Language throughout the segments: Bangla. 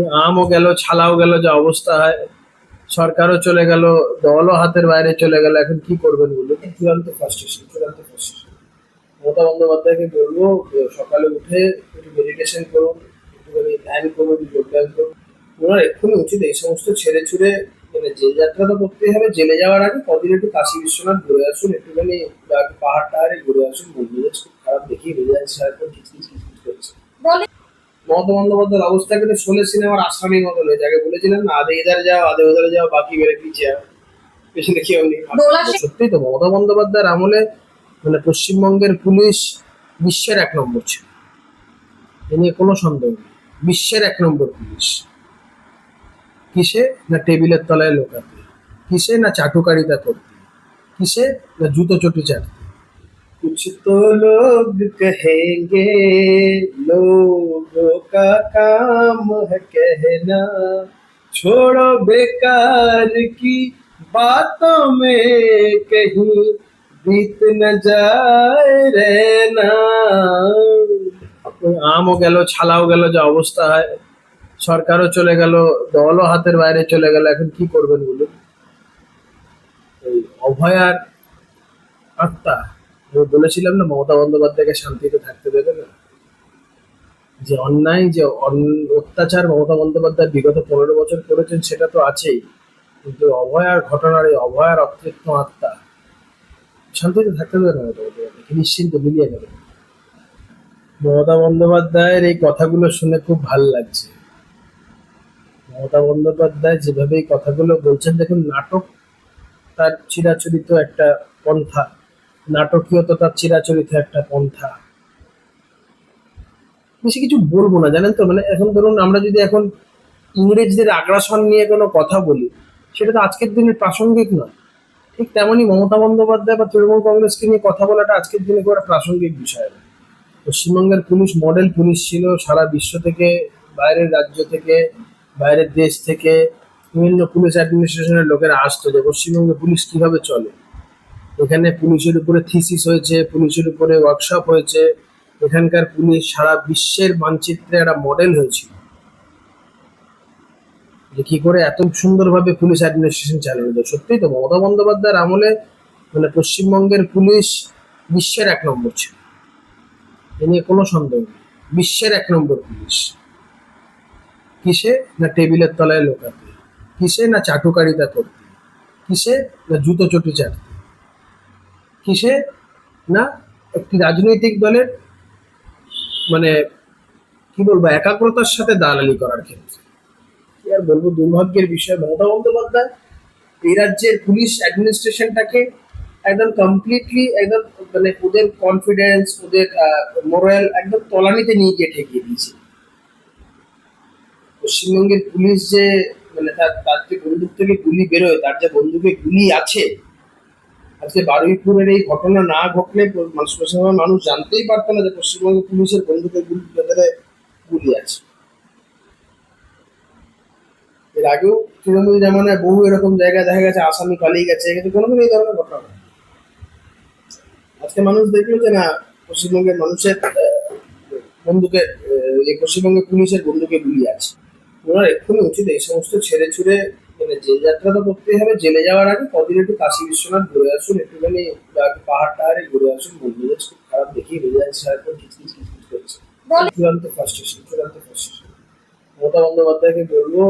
ওই আমও গেল, ছালাও গেল, যা অবস্থা হয়। সরকারও চলে গেল, দলও হাতের বাইরে চলে গেল। এখন কি করবেন বলুন? চূড়ান্ত ফ্রাস্ট্রেশন, চূড়ান্ত ফ্রাস্ট্রেশন। মমতা বন্দ্যোপাধ্যায়কে বলবো যে সকালে উঠে একটু মেডিটেশন করুন, একটুখানি ধ্যান করুন, যোগব্যায়াম করুন। ওনার এক্ষুনি উচিত এই সমস্ত ছেড়ে ছুড়ে, মানে জেল যাত্রা তো করতেই হবে। জেলে যাওয়ার আগে কদিন একটু কাশী বিশ্বনাথ ঘুরে আসুন, একটুখানি পাহাড় টাহাড়ে ঘুরে আসুন। মন মেজাজ খুব খারাপ, দেখেই বোঝা যাচ্ছে সারাক্ষণ খিচখিচ খিচখিচ করছে। মমতা বন্দ্যোপাধ্যায়ের অবস্থা কিন্তু শোলে সিনেমার আসামির মতো হয়েছে। আগে বলেছিলেন না, আধে ইধারে যাও আধে ওধারে যাও, বাকি মেরে পিছিয়ে যাও, পেছনে কেউ নেই। সত্যি তো মমতা বন্দ্যোপাধ্যায়ের আমলে মানে পশ্চিমবঙ্গের পুলিশ বিশ্বের 1 নম্বর ছিল, এ নিয়ে কোনো সন্দেহ নেই। বিশ্বের 1 নম্বর পুলিশ। কিসে? না টেবিলের তলায় লোকাতে, কিসে? না চাটুকারিতা করতে, কিসে? না জুতো চটি চাটতে। कुछ तो लोग कहेंगे, लोगों का काम है कहना, छोड़ो बेकार की बातों में कहीं बीत न जाए रहना। ওই আমও গেল, ছালাও গেল, যা অবস্থা হয়। সরকারও চলে গেল, দলও হাতের বাইরে চলে গেল। এখন কি করবেন বলুন? এই অভয়ার আত্মা, আমি বলেছিলাম না মমতা বন্দ্যোপাধ্যায়কে শান্তিতে থাকতে দেবে না। যে অন্যায়, যে অত্যাচার মমতা বন্দ্যোপাধ্যায় বিগত 15 বছর করেছেন সেটা তো আছেই, কিন্তু অভয়ার ঘটনার এই অভয়ার অতৃপ্ত আত্মা শান্তিতে থাকতে দেবে না মমতা বন্দ্যোপাধ্যায়কে, নিশ্চিন্ত মিলিয়ে গেল। মমতা বন্দ্যোপাধ্যায়ের এই কথাগুলো শুনে খুব ভাল লাগছে। মমতা বন্দ্যোপাধ্যায় যেভাবে এই কথাগুলো বলছেন, দেখুন নাটক তার চিরাচরিত একটা পন্থা, নাটকীয়তা তার চিরাচরিত একটা পন্থা। বেশি কিছু বলবো না, জানেন তো। মানে এখন ধরুন আমরা যদি এখন ইংরেজদের আগ্রাসন নিয়ে কোনো কথা বলি, সেটা তো আজকের দিনে প্রাসঙ্গিক নয়। ঠিক তেমনই মমতা বন্দ্যোপাধ্যায় বা তৃণমূল কংগ্রেসকে নিয়ে কথা বলাটা আজকের দিনে খুব একটা প্রাসঙ্গিক বিষয় না। পশ্চিমবঙ্গের পুলিশ মডেল পুলিশ ছিল। সারা বিশ্ব থেকে, বাইরের রাজ্য থেকে, বাইরের দেশ থেকে বিভিন্ন পুলিশ অ্যাডমিনিস্ট্রেশনের লোকেরা আসতো যে পশ্চিমবঙ্গে পুলিশ কিভাবে চলে। এখানে পুলিশের উপরে থিসিস হয়েছে, পুলিশের উপরে ওয়ার্কশপ হয়েছে। এখানকার পুলিশ সারা বিশ্বের মানচিত্রে একটা মডেল হয়েছিল যে কি করে এত সুন্দরভাবে পুলিশ অ্যাডমিনিস্ট্রেশন চালানো যায়। সত্যিই তো মমতা বন্দ্যোপাধ্যায়ের আমলে মানে পশ্চিমবঙ্গের পুলিশ বিশ্বের 1 নম্বর ছিল, এ নিয়ে কোনো সন্দেহ নেই। বিশ্বের 1 নম্বর পুলিশ। কিসে? না টেবিলের তলায় লোকাতে, কিসে? না চাটুকারিতা করতে, কিসে? না জুতো চটি চাটতে, কিসে? না একটি রাজনৈতিক দলের মানে কি বলবো একাগ্রতার সাথে দালালি করার ক্ষেত্রে। কি আর বলবো, দুর্ভাগ্যের বিষয় মমতা বন্দ্যোপাধ্যায় এই রাজ্যের পুলিশ অ্যাডমিনিস্ট্রেশনটাকে একদম কমপ্লিটলি একদম মানে ওদের কনফিডেন্স, ওদের মোরাল একদম তলানিতে নিয়ে গিয়ে ঠেকিয়ে দিয়েছে। পশ্চিমবঙ্গের পুলিশ যে মানে তার তার যে বন্দুক থেকে গুলি বেরোয়, তার যে বন্দুকে গুলি আছে, আজকে বারুইপুরের এই ঘটনা না ঘটলে পশ্চিমবঙ্গের মানুষ জানতেই পারতো না যে পশ্চিমবঙ্গের পুলিশের বন্দুকে ভেতরে গুলি আছে। এর আগেও তৃণমূল জামানায় বহু এরকম জায়গায় দেখা গেছে আসামি পালিয়ে গেছে, কিন্তু কোনোদিন এই ধরনের ঘটনা নয়। আজকে মানুষ দেখলো যে না, পশ্চিমবঙ্গের মানুষের বন্দুকে পশ্চিমবঙ্গের পুলিশের বন্দুকে গুলি আছে। ওনার এক্ষুনি উচিত এই সমস্ত ছেড়ে ছুড়ে, মানে জেল যাত্রা তো করতেই হবে। জেলে যাওয়ার আগে কদিন একটু কাশী বিশ্বনাথ ঘুরে আসুন, একটুখানি পাহাড় টাহাড়ে ঘুরে আসুন। মন মেজাজ খুব খারাপ, দেখেই বোঝা যাচ্ছে সারাক্ষণ খিচখিচ খিচখিচ করছে। চূড়ান্ত ফ্রাস্ট্রেশন, চূড়ান্ত ফ্রাস্ট্রেশন। মমতা বন্দ্যোপাধ্যায়কে বলবো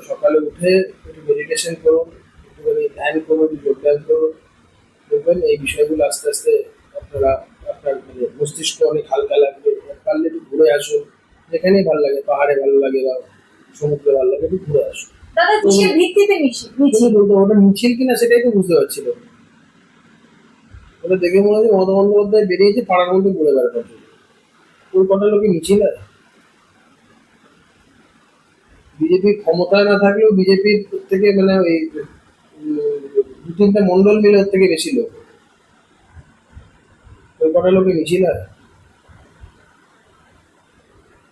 সকালে উঠে একটু মেডিটেশন করুন, একটুখানি ধ্যান করুন, যোগব্যায়াম করুন। দেখবেন এই বিষয়গুলো আস্তে আস্তে আপনারা আপনার মানে মস্তিষ্ক অনেক হালকা লাগবে। পারলে একটু ঘুরে আসুন, যেখানেই ভালো লাগে, পাহাড়ে ভালো লাগে বা সমুদ্রে ভালো লাগে, একটু ঘুরে আসুন। ওটা মিছিল কিনা সেটাই তো বুঝতে পারছিল। ওটা দেখে মনে হচ্ছে মমতা বন্দ্যোপাধ্যায় বেরিয়েছে পাড়ার মধ্যে ঘুরে বেড়াতে। ওই কটা লোকে মিছিল আছে। বিজেপি ক্ষমতায় না থাকলেও বিজেপির থেকে মানে ওই 2-3টা মন্ডল মিলে ওর থেকে বেশি লোক। ওই কটা লোকে মিছিল আছে।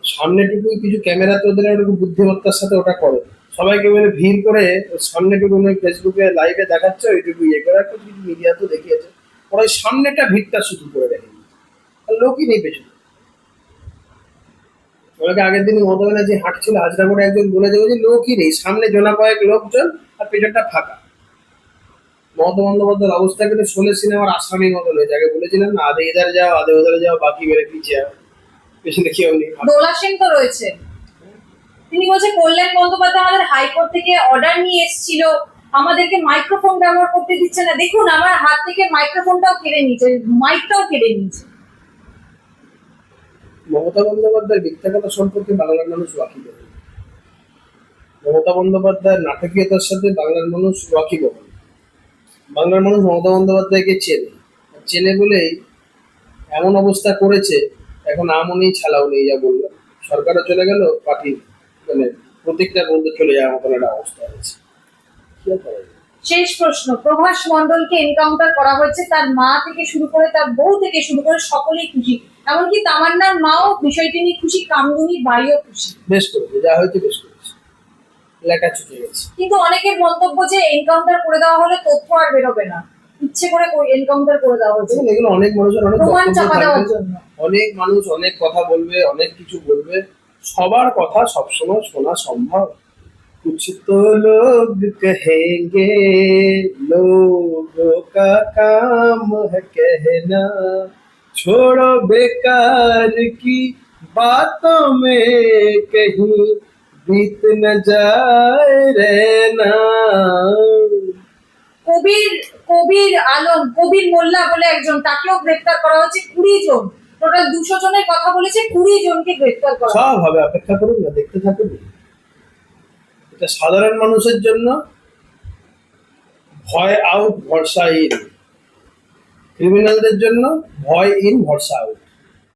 সামনেটুকু কিছু ক্যামেরাতে ওদের একটু বুদ্ধিমত্তার সাথে ওটা করে, সবাইকে মানে ভিড় করে সামনেটুকু ফেসবুকে লাইভে দেখাচ্ছে, ওইটুকু ইয়ে করে একটা কিছু মিডিয়া তো দেখিয়েছে। ওরা ওই সামনেটা ভিড়টা শুধু করে রেখে দিয়েছে, আর লোকই নেই পেছনে। আমাকে আগের দিন মমতা ব্যানার্জি হাঁটছিল হাজরা করে, একজন বলে দেবো যে লোকই নেই, সামনে জনা কয়েক লোকজন আর পেছনটা ফাঁকা। মমতা বন্দ্যোপাধ্যায়ের অবস্থা কিন্তু 16 সিনেমার আসামির মতো হয়েছে। আগে বলেছিলেন না, আধে ইধার যাও আধে ওধারে যাও, বাকি বেড়ে পিছিয়ে যাও, পেছনে কেউ নেই। দোলা সেন তো রয়েছে, তিনি বলছে কল্যাণ বন্দ্যোপাধ্যায় আমাদের হাইকোর্ট থেকে অর্ডার নিয়ে এসেছিল, আমাদেরকে মাইক্রোফোন ব্যবহার করতে দিচ্ছে না। দেখুন আমার হাত থেকে মাইক্রোফোনটাও কেড়ে নিয়েছে, মাইকটাও কেড়ে নিয়েছে। মমতা বন্দ্যোপাধ্যায়ের মিথ্যা কথা সম্পর্কে বাংলার মানুষ ওয়াকিব। মমতা বন্দ্যোপাধ্যায়ের নাটকীয়তার সাথে বাংলার মানুষ ওয়াকিব। বাংলার মানুষ মমতা বন্দ্যোপাধ্যায়কে চেনে, চেনে বলেই এমন অবস্থা করেছে, এখন আমও নেই ছালাও নেই। যা বললো, সরকারও চলে গেল, পার্টি মানে প্রত্যেকটার মধ্যে চলে যাওয়ার মতন একটা অবস্থা হয়েছে। কি আর করা যাবে? শেষ প্রশ্ন, প্রভাস মণ্ডলকে এনকাউন্টার করা হয়েছে, তার মা থেকে শুরু করে তার বউ থেকে শুরু করে সকলেই খুশি, এমনকি তামান্নার মাও বিষয়টি নিয়ে খুশি, কামদুনির বাড়িও খুশি। বেশ করেছে, যা হয়েছে বেশ করেছে, লেখা ছুটে গেছে। কিন্তু অনেকের মন্তব্য যে এনকাউন্টার করে দেওয়া হলে তথ্য আর বেরোবে না, ইচ্ছে করে এনকাউন্টার করে দেওয়া হয়েছে, দেখুন, এগুলো অনেক মানুষের অনেক প্রমাণ বক্তব্য চাপা দেওয়ার থাকবে, জন্য। অনেক মানুষ অনেক কথা বলবে, অনেক কিছু বলবে, সবার কথা সবসময় শোনা সম্ভব? कुछ तो लोग कहेंगे, लोगों का काम है कहना, छोड़ो बेकार की बातों में कहीं बीत न जाए रहना। কবির আলম, কবির মোল্লা বলে একজন, তাকেও গ্রেফতার করা হয়েছে। 20 জন, টোটাল 200 জনের কথা বলেছে, 20 জনকে গ্রেফতার করা। সব হবে, অপেক্ষা করুন না, দেখতে থাকুন। এটা সাধারণ মানুষের জন্য ভয় আউট ভরসা ইন, ক্রিমিনালদের জন্য ভয় ইন ভরসা আউট।